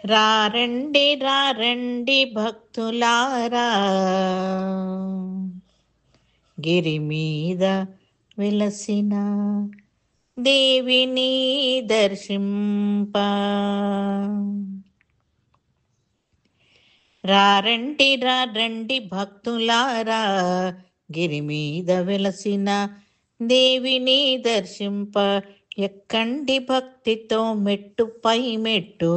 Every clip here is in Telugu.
రారండి రారండి భక్తులారా, గిరి మీద వెలసిన దేవిని దర్శింప. రారండి రారండి భక్తులారా, గిరి మీద వెలసిన దేవిని దర్శింప. ఎక్కండి భక్తితో మెట్టుపై మెట్టు,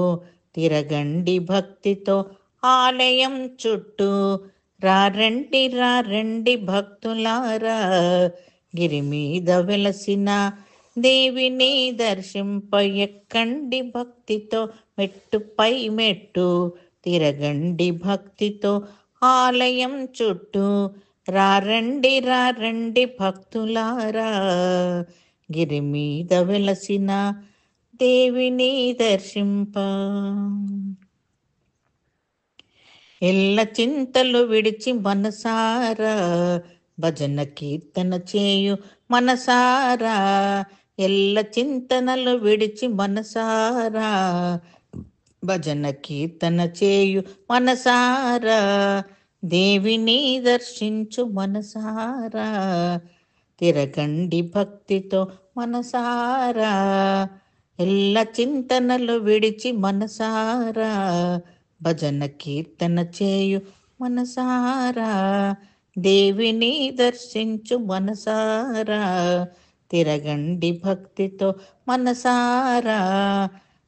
తిరగండి భక్తితో ఆలయం చుట్టూ. రారండి రారండి భక్తులారా, గిరి మీద వెలసిన దేవిని దర్శింప. ఎక్కండి భక్తితో మెట్టుపై మెట్టు, తిరగండి భక్తితో ఆలయం చుట్టూ. రారండి రారండి భక్తులారా, గిరి మీద వెలసిన దేవిని దర్శింప. ఎల్ల చింతలు విడిచి మనసారా, భజన కీర్తన చేయు మనసారా. ఎల్ల చింతనలు విడిచి మనసారా, భజన కీర్తన చేయు మనసారా. దేవిని దర్శించు మనసారా, తిరగండి భక్తితో మనసారా. ఎల్ల చింతనలు విడిచి మనసారా, భజన కీర్తన చేయు మనసారా. దేవిని దర్శించు మనసారా, తిరగండి భక్తితో మనసారా.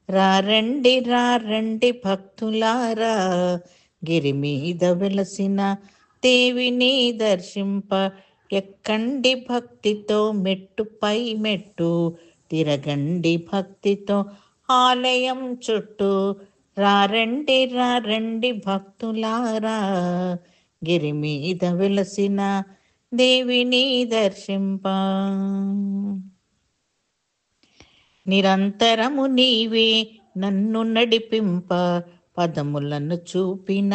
రారండి రారండి భక్తులారా, గిరి మీద వెలసిన దేవిని దర్శింప. ఎక్కండి భక్తితో మెట్టుపై మెట్టు, తిరగండి భక్తితో ఆలయం చుట్టూ. రారండి రారండి భక్తులారా, గిరి మీద వెలసిన దేవిని దర్శింప. నిరంతరము నీవే నన్ను నడిపింప, పదములను చూపిన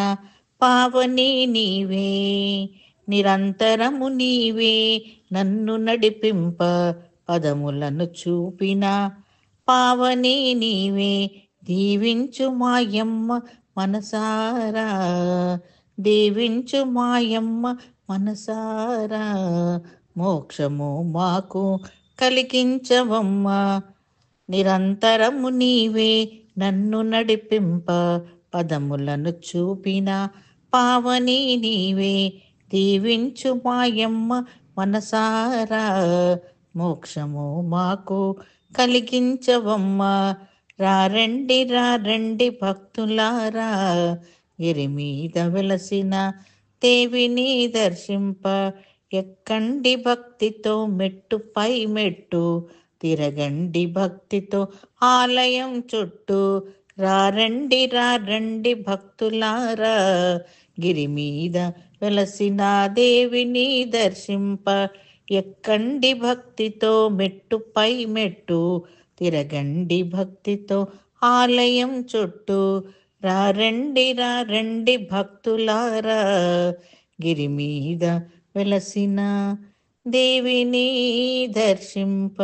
పావని నీవే. నిరంతరము నీవే నన్ను నడిపింప, పదములను చూపిన పావని నీవే. దీవించు మాయమ్మ మనసారా, దీవించు మాయమ్మ మనసారా. మోక్షము మాకు కలిగించవమ్మా. నిరంతరము నీవే నన్ను నడిపింప, పదములను చూపిన పావని నీవే. దీవించు మాయమ్మ మనసారా, మోక్షము మాకు కలిగించవమ్మా. రారండి రారండి భక్తులారా, గిరి మీద వెలసిన దేవిని దర్శింప. ఎక్కండి భక్తితో మెట్టుపై మెట్టు, తిరగండి భక్తితో ఆలయం చుట్టూ. రారండి రారండి భక్తులారా, గిరి మీద వెలసిన దేవిని దర్శింప. ఎక్కండి భక్తితో మెట్టుపై మెట్టు, తిరగండి భక్తితో ఆలయం చుట్టూ. రారండి రారండి భక్తులారా, గిరి మీద వెలసిన దేవిని దర్శింప.